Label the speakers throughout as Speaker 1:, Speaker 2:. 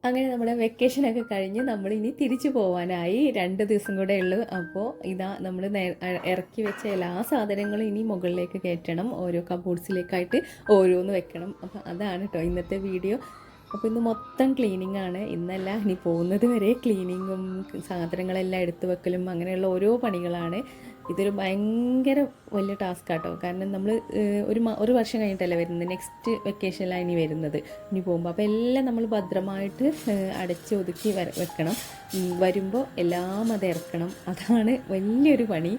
Speaker 1: അങ്ങനെ നമ്മുടെ വെക്കേഷനൊക്കെ കഴിഞ്ഞ് നമ്മളിനി തിരിച്ചു പോകാനായി 2 ദിവസം കൂടെ ഉള്ളൂ. അപ്പോൾ ഇതാ നമ്മൾ ഇറക്കി വെച്ച എല്ലാ സാധനങ്ങളും ഇനി മുകളിലേക്ക് കയറ്റണം. ഓരോ കബോർഡ്സിലേക്കായിട്ട് ഓരോന്ന് വെക്കണം. അപ്പോൾ അതാണ് കേട്ടോ ഇന്നത്തെ വീഡിയോ. അപ്പോൾ ഇന്ന് മൊത്തം ക്ലീനിങ് ആണ്. ഇന്നല്ല, ഇനി പോകുന്നത് വരെ ക്ലീനിങ്ങും സാധനങ്ങളെല്ലാം എടുത്തു വെക്കലും അങ്ങനെയുള്ള ഓരോ പണികളാണ്. ഇതൊരു ഭയങ്കര വലിയ ടാസ്ക് ആട്ടോ. കാരണം നമ്മൾ ഒരു വർഷം കഴിഞ്ഞിട്ടല്ലേ വരുന്നത്, നെക്സ്റ്റ് വെക്കേഷനിലാണ് ഇനി വരുന്നത് ഇനി പോകുമ്പോൾ. അപ്പോൾ എല്ലാം നമ്മൾ ഭദ്രമായിട്ട് അടച്ച് ഒതുക്കി വെക്കണം. വരുമ്പോൾ എല്ലാം അത് ഇറക്കണം. അതാണ് വലിയൊരു പണി.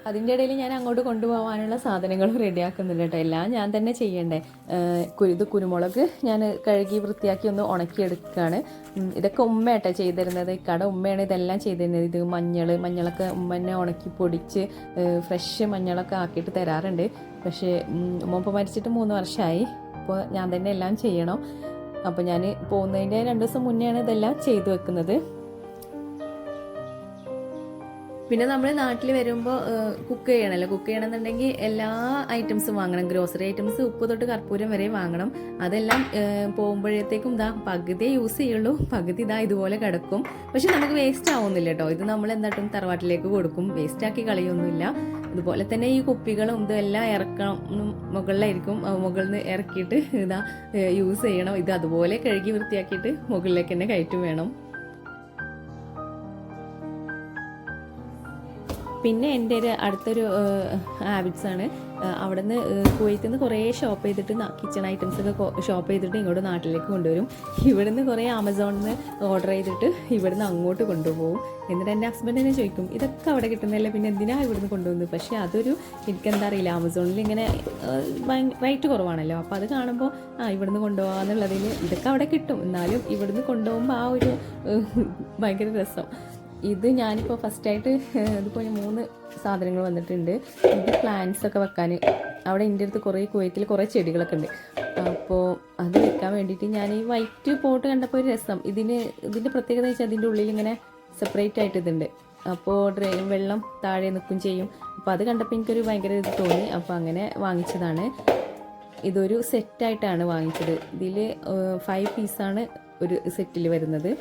Speaker 1: അതിൻ്റെ ഇടയിൽ ഞാൻ അങ്ങോട്ട് കൊണ്ടുപോകാനുള്ള സാധനങ്ങളും റെഡിയാക്കുന്നുണ്ട് കേട്ടോ. എല്ലാം ഞാൻ തന്നെ ചെയ്യണ്ടേ. ഇത് കുരുമുളക് ഞാൻ കഴുകി വൃത്തിയാക്കി ഒന്ന് ഉണക്കിയെടുക്കുകയാണ്. ഇതൊക്കെ ഉമ്മയാട്ടോ ചെയ്തിരുന്നത്. കട ഉമ്മയാണ് ഇതെല്ലാം ചെയ്തിരുന്നത്. ഇത് മഞ്ഞളൊക്കെ ഉമ്മ തന്നെ ഉണക്കി പൊടിച്ച് ഫ്രഷ് മഞ്ഞളൊക്കെ ആക്കിയിട്ട് തരാറുണ്ട്. പക്ഷേ ഉമ്മ ഇപ്പോൾ മരിച്ചിട്ട് 3 വർഷമായി. അപ്പോൾ ഞാൻ തന്നെ എല്ലാം ചെയ്യണം. അപ്പോൾ ഞാൻ പോകുന്നതിൻ്റെ 2 ദിവസം മുന്നെയാണ് ഇതെല്ലാം ചെയ്തു വെക്കുന്നത്. പിന്നെ നമ്മൾ നാട്ടിൽ വരുമ്പോൾ കുക്ക് ചെയ്യണമല്ലോ. കുക്ക് ചെയ്യണമെന്നുണ്ടെങ്കിൽ എല്ലാ ഐറ്റംസും വാങ്ങണം. ഗ്രോസറി ഐറ്റംസ്, ഉപ്പ് തൊട്ട് കർപ്പൂരം വരെ വാങ്ങണം. അതെല്ലാം പോകുമ്പോഴത്തേക്കും പകുതിയേ യൂസ് ചെയ്യുള്ളൂ, പകുതി ഇതുപോലെ കിടക്കും. പക്ഷെ നമുക്ക് വേസ്റ്റ് ആവുന്നില്ല കേട്ടോ. ഇത് നമ്മൾ എന്തായിട്ടും തറവാട്ടിലേക്ക് കൊടുക്കും, വേസ്റ്റാക്കി കളയൊന്നുമില്ല. അതുപോലെ തന്നെ ഈ കുപ്പികളും ഇതെല്ലാം ഇറക്കണം, മുകളിലായിരിക്കും. മുകളിൽ നിന്ന് ഇറക്കിയിട്ട് യൂസ് ചെയ്യണം. ഇത് അതുപോലെ കഴുകി വൃത്തിയാക്കിയിട്ട് മുകളിലേക്ക് തന്നെ കയറ്റും വേണം. പിന്നെ എൻ്റെ ഒരു അടുത്തൊരു ഹാബിറ്റ്സാണ്, അവിടെ നിന്ന് കുവൈത്തിൽ നിന്ന് കുറേ ഷോപ്പ് ചെയ്തിട്ട് കിച്ചൺ ഐറ്റംസൊക്കെ ഷോപ്പ് ചെയ്തിട്ട് ഇങ്ങോട്ട് നാട്ടിലേക്ക് കൊണ്ടുവരും. ഇവിടുന്ന് കുറേ ആമസോണിൽ നിന്ന് ഓർഡർ ചെയ്തിട്ട് ഇവിടുന്ന് അങ്ങോട്ട് കൊണ്ടുപോകും. എന്നിട്ട് എൻ്റെ ഹസ്ബൻഡ് തന്നെ ചോദിക്കും, ഇതൊക്കെ അവിടെ കിട്ടുന്നതല്ലേ, പിന്നെ എന്തിനാണ് ഇവിടുന്ന് കൊണ്ടുപോകുന്നത്? പക്ഷേ അതൊരു എനിക്കെന്താ അറിയില്ല, ആമസോണിൽ ഇങ്ങനെ റേറ്റ് കുറവാണല്ലോ. അപ്പോൾ അത് കാണുമ്പോൾ ഇവിടുന്ന് കൊണ്ടുപോകാമെന്നുള്ളതിൽ ഇതൊക്കെ അവിടെ കിട്ടും, എന്നാലും ഇവിടുന്ന് കൊണ്ടുപോകുമ്പോൾ ആ ഒരു ഭയങ്കര രസം. ഇത് ഞാനിപ്പോൾ ഫസ്റ്റായിട്ട് ഇതിപ്പോൾ 3 സാധനങ്ങൾ വന്നിട്ടുണ്ട്. ഇത് പ്ലാന്റ്സ് ഒക്കെ വെക്കാൻ. അവിടെ എൻ്റെ അടുത്ത് കുവൈത്തിൽ കുറേ ചെടികളൊക്കെ ഉണ്ട്. അപ്പോൾ അത് വെക്കാൻ വേണ്ടിയിട്ട് ഞാൻ ഈ വൈറ്റ് പോട്ട് കണ്ടപ്പോൾ ഒരു രസം. ഇതിൻ്റെ പ്രത്യേകത വെച്ചാൽ അതിൻ്റെ ഉള്ളിൽ ഇങ്ങനെ സെപ്പറേറ്റ് ആയിട്ട് ഇതുണ്ട്. അപ്പോൾ വെള്ളം താഴെ നിൽക്കും ചെയ്യും. അപ്പോൾ അത് കണ്ടപ്പോൾ എനിക്കൊരു ഭയങ്കര ഇത് തോന്നി. അപ്പോൾ അങ്ങനെ വാങ്ങിച്ചതാണ്. ഇതൊരു സെറ്റായിട്ടാണ് വാങ്ങിച്ചത്. ഇതിൽ 5 പീസാണ് ഒരു സെറ്റിൽ വരുന്നത്.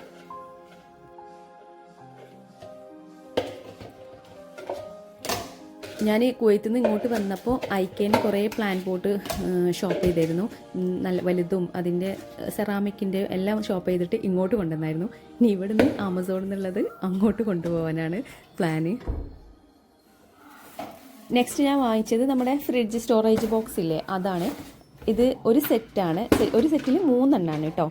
Speaker 1: ഞാൻ കുവൈത്തിൽ നിന്ന് ഇങ്ങോട്ട് വന്നപ്പോൾ ഐക്കേൻ്റെ കുറേ പ്ലാൻ പോട്ട് ഷോപ്പ് ചെയ്തിരുന്നു. നല്ല വലുതും അതിൻ്റെ സെറാമിക്കിൻ്റെ എല്ലാം ഷോപ്പ് ചെയ്തിട്ട് ഇങ്ങോട്ട് കൊണ്ടുവന്നായിരുന്നു. ഇനി ഇവിടുന്ന് ആമസോണിൽ നിന്നുള്ളത് അങ്ങോട്ട് കൊണ്ടുപോകാനാണ് പ്ലാന്. നെക്സ്റ്റ് ഞാൻ വാങ്ങിച്ചത് നമ്മുടെ ഫ്രിഡ്ജ് സ്റ്റോറേജ് ബോക്സ് ഇല്ലേ, അതാണ്. ഇത് ഒരു സെറ്റാണ്. ഒരു സെറ്റിൽ 3 എണ്ണമാണ് കേട്ടോ.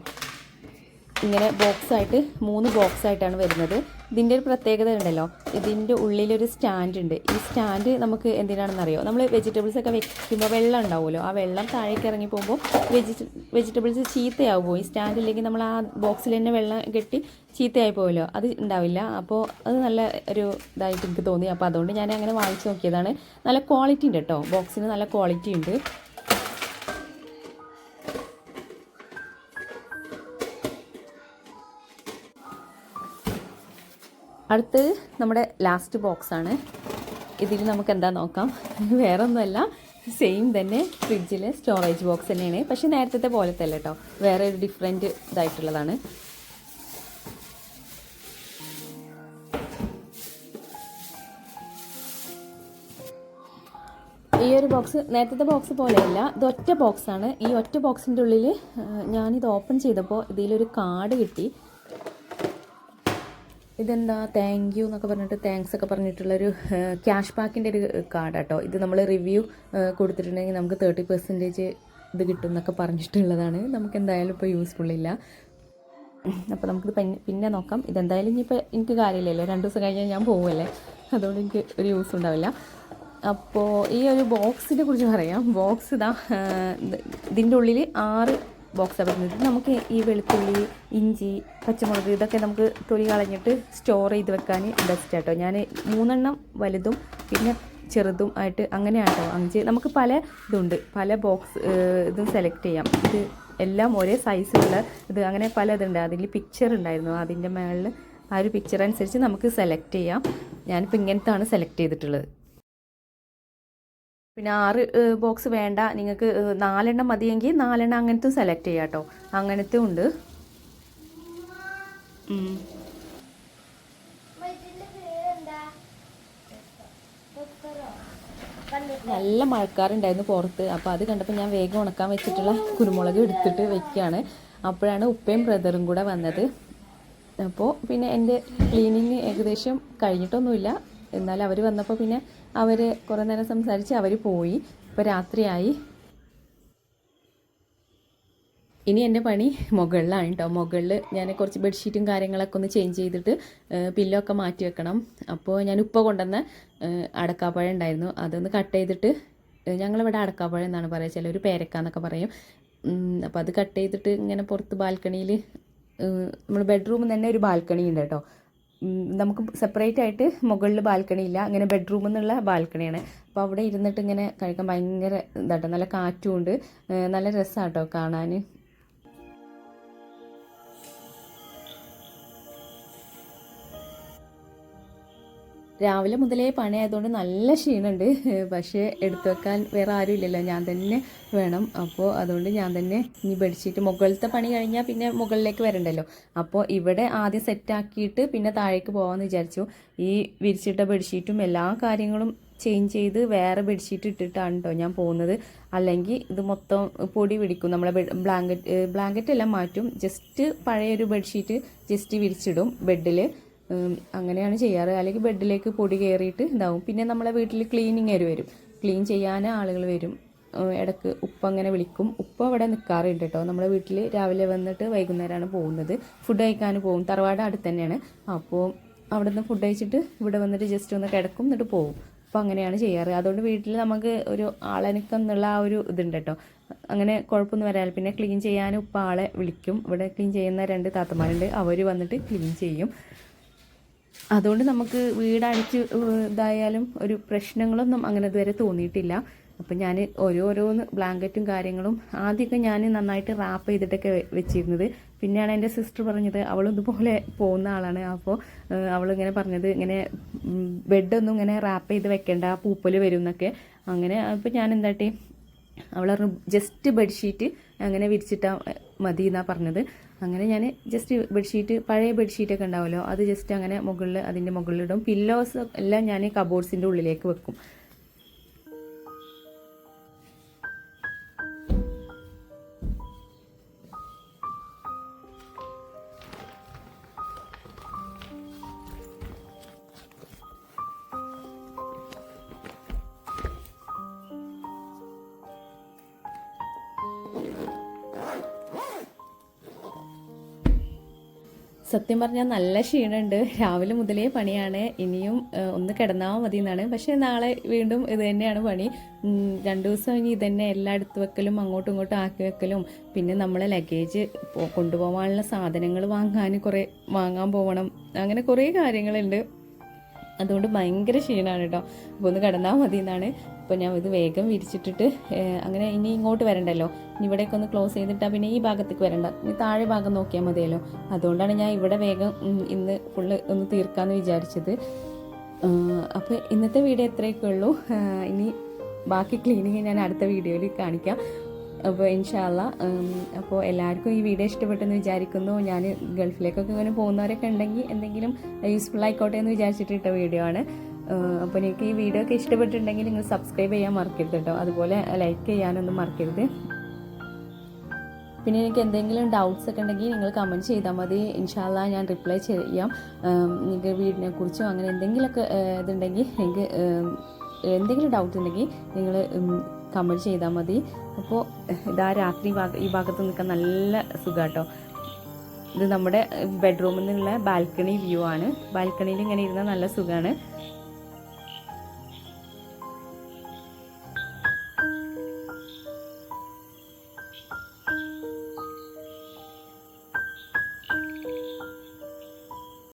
Speaker 1: ഇങ്ങനെ ബോക്സായിട്ട് 3 ബോക്സായിട്ടാണ് വരുന്നത്. ഇതിൻ്റെ ഒരു പ്രത്യേകത ഉണ്ടല്ലോ, ഇതിൻ്റെ ഉള്ളിലൊരു സ്റ്റാൻഡ് ഉണ്ട്. ഈ സ്റ്റാൻഡ് നമുക്ക് എന്തിനാണെന്നറിയോ, നമ്മൾ വെജിറ്റബിൾസ് ഒക്കെ വെക്കുമ്പോൾ വെള്ളം ഉണ്ടാവുമല്ലോ, ആ വെള്ളം താഴേക്ക് ഇറങ്ങി പോകുമ്പോൾ വെജിറ്റബിൾസ് ചീത്തയാവുമോ. ഈ സ്റ്റാൻഡ് ഇല്ലെങ്കിൽ നമ്മൾ ആ ബോക്സിൽ തന്നെ വെള്ളം കെട്ടി ചീത്തയായി പോകുമല്ലോ, അത് ഉണ്ടാവില്ല. അപ്പോൾ അത് നല്ല ഒരു ഇതായിട്ട് എനിക്ക് തോന്നി. അപ്പോൾ അതുകൊണ്ട് ഞാൻ അങ്ങനെ വാങ്ങിച്ച് നോക്കിയതാണ്. നല്ല ക്വാളിറ്റി ഉണ്ട് കേട്ടോ, ബോക്സിന് നല്ല ക്വാളിറ്റി ഉണ്ട്. അടുത്തത് നമ്മുടെ ലാസ്റ്റ് ബോക്സാണ്. ഇതിൽ നമുക്ക് എന്താ നോക്കാം. വേറെ ഒന്നുമല്ല, സെയിം തന്നെ ഫ്രിഡ്ജിലെ സ്റ്റോറേജ് ബോക്സ് തന്നെയാണ്. പക്ഷേ നേരത്തെ പോലത്തെ അല്ല കേട്ടോ, വേറെ ഒരു ഡിഫറെൻറ്റ് ഇതായിട്ടുള്ളതാണ്. ഈ ഒരു ബോക്സ് നേരത്തെ ബോക്സ് പോലെയല്ല, ഇത് ഒറ്റ ബോക്സാണ്. ഈ ഒറ്റ ബോക്സിൻ്റെ ഉള്ളിൽ ഞാനിത് ഓപ്പൺ ചെയ്തപ്പോൾ ഇതിലൊരു കാർഡ് കിട്ടി. ഇതെന്താ താങ്ക് യു എന്നൊക്കെ പറഞ്ഞിട്ട്, താങ്ക്സ് ഒക്കെ പറഞ്ഞിട്ടുള്ളൊരു ക്യാഷ് ബാക്കിൻ്റെ ഒരു കാർഡ് കേട്ടോ. ഇത് നമ്മൾ റിവ്യൂ കൊടുത്തിട്ടുണ്ടെങ്കിൽ നമുക്ക് 30% ഇത് കിട്ടും എന്നൊക്കെ പറഞ്ഞിട്ടുള്ളതാണ്. നമുക്ക് എന്തായാലും ഇപ്പോൾ യൂസ്ഫുള്ളില്ല. അപ്പോൾ നമുക്കിത് പിന്നെ നോക്കാം. ഇതെന്തായാലും ഇനിയിപ്പോൾ എനിക്ക് കാര്യമില്ലല്ലോ, 2 ദിവസം കഴിഞ്ഞാൽ ഞാൻ പോകുമല്ലേ, അതുകൊണ്ട് എനിക്ക് ഒരു യൂസ് ഉണ്ടാവില്ല. അപ്പോൾ ഈ ഒരു ബോക്സിനെ കുറിച്ച് പറയാം. ബോക്സ് ഇതിൻ്റെ ഉള്ളിൽ 6 ബോക്സാണ് വരുന്നത്. നമുക്ക് ഈ വെളുത്തുള്ളി, ഇഞ്ചി, പച്ചമുളക് ഇതൊക്കെ നമുക്ക് തൊലി കളഞ്ഞിട്ട് സ്റ്റോർ ചെയ്ത് വെക്കാൻ ബെസ്റ്റ് ആട്ടോ. ഞാൻ 3 എണ്ണം വലുതും പിന്നെ ചെറുതും ആയിട്ട് അങ്ങനെയാട്ടോ 5. നമുക്ക് പല ഇതുണ്ട്, പല ബോക്സ് ഇതും സെലക്ട് ചെയ്യാം. ഇത് എല്ലാം ഒരേ സൈസിലുള്ള ഇത്, അങ്ങനെ പല ഇതുണ്ട്. അതിൽ പിക്ചർ ഉണ്ടായിരുന്നു, അതിൻ്റെ മുകളിൽ ആ ഒരു പിക്ചർ അനുസരിച്ച് നമുക്ക് സെലക്ട് ചെയ്യാം. ഞാനിപ്പോൾ ഇങ്ങനത്താണ് സെലക്ട് ചെയ്തിട്ടുള്ളത്. പിന്നെ 6 ബോക്സ് വേണ്ട, നിങ്ങൾക്ക് 4 എണ്ണം മതിയെങ്കിൽ 4 എണ്ണം അങ്ങനത്തെ സെലക്ട് ചെയ്യാം കേട്ടോ. അങ്ങനത്തെ ഉണ്ട്. ഉം. നല്ല മഴക്കാറുണ്ടായിരുന്നു പുറത്ത്. അപ്പോൾ അത് കണ്ടപ്പോൾ ഞാൻ വേഗം ഉണക്കാൻ വെച്ചിട്ടുള്ള കുരുമുളക് എടുത്തിട്ട് വെക്കുകയാണ്. അപ്പോഴാണ് ഉപ്പയും ബ്രദറും കൂടെ വന്നത്. അപ്പോൾ പിന്നെ എൻ്റെ ക്ലീനിങ് ഏകദേശം കഴിഞ്ഞിട്ടൊന്നുമില്ല. എന്നാൽ അവർ വന്നപ്പോൾ പിന്നെ അവർ കുറേ നേരം സംസാരിച്ച് അവർ പോയി. ഇപ്പോൾ രാത്രിയായി. ഇനി എൻ്റെ പണി മുകളിലാണ് കേട്ടോ. മുകളിൽ ഞാൻ കുറച്ച് ബെഡ്ഷീറ്റും കാര്യങ്ങളൊക്കെ ഒന്ന് ചേഞ്ച് ചെയ്തിട്ട് പില്ലോ ഒക്കെ മാറ്റി വെക്കണം. അപ്പോൾ ഞാൻ ഉപ്പ കൊണ്ടുവന്ന അടക്കാപ്പഴം ഉണ്ടായിരുന്നു, അതൊന്ന് കട്ട് ചെയ്തിട്ട്, ഞങ്ങളിവിടെ അടക്കാപ്പഴം എന്നാണ് പറയുക, ചിലർ പേരക്കാന്നൊക്കെ പറയും. അപ്പോൾ അത് കട്ട് ചെയ്തിട്ട് ഇങ്ങനെ പുറത്ത് ബാൽക്കണിയിൽ, നമ്മൾ ബെഡ്റൂമിൽ തന്നെ ഒരു ബാൽക്കണി ഉണ്ട് കേട്ടോ. നമുക്ക് സെപ്പറേറ്റ് ആയിട്ട് മുകളിൽ ബാൽക്കണി ഇല്ല, അങ്ങനെ ബെഡ്റൂമിൽ നിന്നുള്ള ബാൽക്കണിയാണ്. അപ്പോൾ അവിടെ ഇരുന്നിട്ട് ഇങ്ങനെ കഴിക്കാൻ ഭയങ്കര ഇതാട്ടോ, നല്ല കാറ്റും ഉണ്ട്, നല്ല രസമാണ് കേട്ടോ കാണാൻ. രാവിലെ മുതലേ പണിയായതുകൊണ്ട് നല്ല ക്ഷീണമുണ്ട്. പക്ഷേ എടുത്തു വെക്കാൻ വേറെ ആരും ഇല്ലല്ലോ, ഞാൻ തന്നെ വേണം. അപ്പോൾ അതുകൊണ്ട് ഞാൻ തന്നെ ഇനി ബെഡ്ഷീറ്റ് മുകളിലത്തെ പണി കഴിഞ്ഞാൽ പിന്നെ മുകളിലേക്ക് വരണ്ടല്ലോ. അപ്പോൾ ഇവിടെ ആദ്യം സെറ്റാക്കിയിട്ട് പിന്നെ താഴേക്ക് പോകാമെന്ന് വിചാരിച്ചു. ഈ വിരിച്ചിട്ട ബെഡ്ഷീറ്റും എല്ലാ കാര്യങ്ങളും ചേഞ്ച് ചെയ്ത് വേറെ ബെഡ്ഷീറ്റ് ഇട്ടിട്ടാണ് കേട്ടോ ഞാൻ പോകുന്നത്. അല്ലെങ്കിൽ ഇത് മൊത്തം പൊടി പിടിക്കും. നമ്മളെ ബ്ലാങ്കറ്റ് എല്ലാം മാറ്റും, ജസ്റ്റ് പഴയൊരു ബെഡ്ഷീറ്റ് ജസ്റ്റ് വിരിച്ചിടും ബെഡിൽ. അങ്ങനെയാണ് ചെയ്യാറ്. അല്ലെങ്കിൽ ബെഡിലേക്ക് പൊടി കയറിയിട്ട് ഇതാവും. പിന്നെ നമ്മളെ വീട്ടിൽ ക്ലീനിങ് വരും, ക്ലീൻ ചെയ്യാൻ ആളുകൾ വരും. ഇടയ്ക്ക് ഉപ്പ അങ്ങനെ വിളിക്കും. ഉപ്പ അവിടെ നിൽക്കാറുണ്ട് കേട്ടോ. നമ്മുടെ വീട്ടിൽ രാവിലെ വന്നിട്ട് വൈകുന്നേരമാണ് പോകുന്നത്. ഫുഡ് കഴിക്കാൻ പോകും, തറവാട് അടുത്ത് തന്നെയാണ്. അപ്പോൾ അവിടെ നിന്ന് ഫുഡ് കഴിച്ചിട്ട് ഇവിടെ വന്നിട്ട് ജസ്റ്റ് ഒന്ന് കിടക്കും, എന്നിട്ട് പോകും. അപ്പോൾ അങ്ങനെയാണ് ചെയ്യാറ്. അതുകൊണ്ട് വീട്ടിൽ നമുക്ക് ഒരു ആളെനിക്കം എന്നുള്ള ആ ഒരു ഇതുണ്ട് കേട്ടോ. അങ്ങനെ കുഴപ്പമൊന്നും വരാറില്ല. പിന്നെ ക്ലീൻ ചെയ്യാൻ ഉപ്പ ആളെ വിളിക്കും. ഇവിടെ ക്ലീൻ ചെയ്യുന്ന 2 താത്തമാരുണ്ട്, അവർ വന്നിട്ട് ക്ലീൻ ചെയ്യും. അതുകൊണ്ട് നമുക്ക് വീടടിച്ച് ഇതായാലും ഒരു പ്രശ്നങ്ങളൊന്നും അങ്ങനെ ഇതുവരെ തോന്നിയിട്ടില്ല. അപ്പം ഞാൻ ഓരോന്ന് ബ്ലാങ്കറ്റും കാര്യങ്ങളും ആദ്യമൊക്കെ ഞാൻ നന്നായിട്ട് റാപ്പ് ചെയ്തിട്ടൊക്കെ വെച്ചിരുന്നത്. പിന്നെയാണ് എൻ്റെ സിസ്റ്റർ പറഞ്ഞത്, അവളും ഇതുപോലെ പോകുന്ന ആളാണ്. അപ്പോൾ അവളിങ്ങനെ പറഞ്ഞത്, ഇങ്ങനെ ബെഡൊന്നും ഇങ്ങനെ റാപ്പ് ചെയ്ത് വെക്കേണ്ട, പൂപ്പൽ വരും എന്നൊക്കെ. അങ്ങനെ അപ്പോൾ ഞാൻ എന്താട്ടി, അവൾ ജസ്റ്റ് ബെഡ്ഷീറ്റ് അങ്ങനെ വിരിച്ചിട്ടാൽ മതി എന്നാണ് പറഞ്ഞത്. അങ്ങനെ ഞാൻ ജസ്റ്റ് ബെഡ്ഷീറ്റ്, പഴയ ബെഡ്ഷീറ്റൊക്കെ ഉണ്ടാവുമല്ലോ, അത് ജസ്റ്റ് അങ്ങനെ മുകളിൽ, അതിൻ്റെ മുകളിലിടും. പില്ലോസ് എല്ലാം ഞാൻ കബോർഡ്സിൻ്റെ ഉള്ളിലേക്ക് വെക്കും. സത്യം പറഞ്ഞാൽ നല്ല ക്ഷീണമുണ്ട്. രാവിലെ മുതലേ പണിയാണ്. ഇനിയും ഒന്ന് കിടന്നാൽ മതി എന്നാണ്. പക്ഷേ നാളെ വീണ്ടും ഇത് തന്നെയാണ് പണി. 2 ദിവസം ഇനി ഇതന്നെ, എല്ലാം എടുത്ത് വെക്കലും അങ്ങോട്ടും ഇങ്ങോട്ടും ആക്കി വെക്കലും. പിന്നെ നമ്മളെ ലഗേജ് കൊണ്ടുപോകാനുള്ള സാധനങ്ങൾ വാങ്ങാൻ പോകണം. അങ്ങനെ കുറേ കാര്യങ്ങളുണ്ട്. അതുകൊണ്ട് ഭയങ്കര ക്ഷീണമാണ് കേട്ടോ. അപ്പോൾ ഒന്ന് കിടന്നാൽ മതി എന്നാണ്. അപ്പോൾ ഞാൻ ഇത് വേഗം വിരിച്ചിട്ടിട്ട് അങ്ങനെ ഇനി ഇങ്ങോട്ട് വരണ്ടല്ലോ, ഇനി ഇവിടേക്ക് ഒന്ന് ക്ലോസ് ചെയ്തിട്ടാൽ പിന്നെ ഈ ഭാഗത്തേക്ക് വരണ്ട, ഇനി താഴെ ഭാഗം നോക്കിയാൽ മതിയല്ലോ. അതുകൊണ്ടാണ് ഞാൻ ഇവിടെ വേഗം ഇന്ന് ഫുള്ള് ഒന്ന് തീർക്കാമെന്ന് വിചാരിച്ചത്. അപ്പോൾ ഇന്നത്തെ വീഡിയോ ഇത്രയൊക്കെ ഉള്ളൂ. ഇനി ബാക്കി ക്ലീനിങ് ഞാൻ അടുത്ത വീഡിയോയിൽ കാണിക്കാം. അപ്പോൾ ഇൻഷാ അല്ലാ. അപ്പോൾ എല്ലാവർക്കും ഈ വീഡിയോ ഇഷ്ടപ്പെട്ടെന്ന് വിചാരിക്കുന്നു. ഞാൻ ഗൾഫിലേക്കൊക്കെ ഇങ്ങനെ പോകുന്നവരൊക്കെ ഉണ്ടെങ്കിൽ എന്തെങ്കിലും യൂസ്ഫുൾ ആയിക്കോട്ടെ എന്ന് വിചാരിച്ചിട്ടിട്ട വീഡിയോ ആണ്. അപ്പോൾ നിങ്ങൾക്ക് ഈ വീഡിയോ ഒക്കെ ഇഷ്ടപ്പെട്ടിട്ടുണ്ടെങ്കിൽ നിങ്ങൾ സബ്സ്ക്രൈബ് ചെയ്യാൻ മറക്കരുത് കേട്ടോ. അതുപോലെ ലൈക്ക് ചെയ്യാനൊന്നും മറക്കരുത്. പിന്നെ എനിക്ക് എന്തെങ്കിലും ഡൗട്ട്സ് ഒക്കെ ഉണ്ടെങ്കിൽ നിങ്ങൾ കമൻറ്റ് ചെയ്താൽ മതി. ഇൻഷാ അല്ലാ ഞാൻ റിപ്ലൈ ചെയ്യാം. നിങ്ങൾക്ക് വീടിനെ കുറിച്ചോ അങ്ങനെ എന്തെങ്കിലുമൊക്കെ ഇതുണ്ടെങ്കിൽ, എനിക്ക് എന്തെങ്കിലും ഡൗട്ട് ഉണ്ടെങ്കിൽ നിങ്ങൾ കമൻറ്റ് ചെയ്താൽ മതി. അപ്പോൾ ഇതാ രാത്രി ഈ ഭാഗത്ത് നിൽക്കാൻ നല്ല സുഖാട്ടോ. ഇത് നമ്മുടെ ബെഡ്റൂമിൽ നിന്നുള്ള ബാൽക്കണി വ്യൂ ആണ്. ബാൽക്കണിയിൽ ഇങ്ങനെ ഇരുന്നാൽ നല്ല സുഖമാണ്.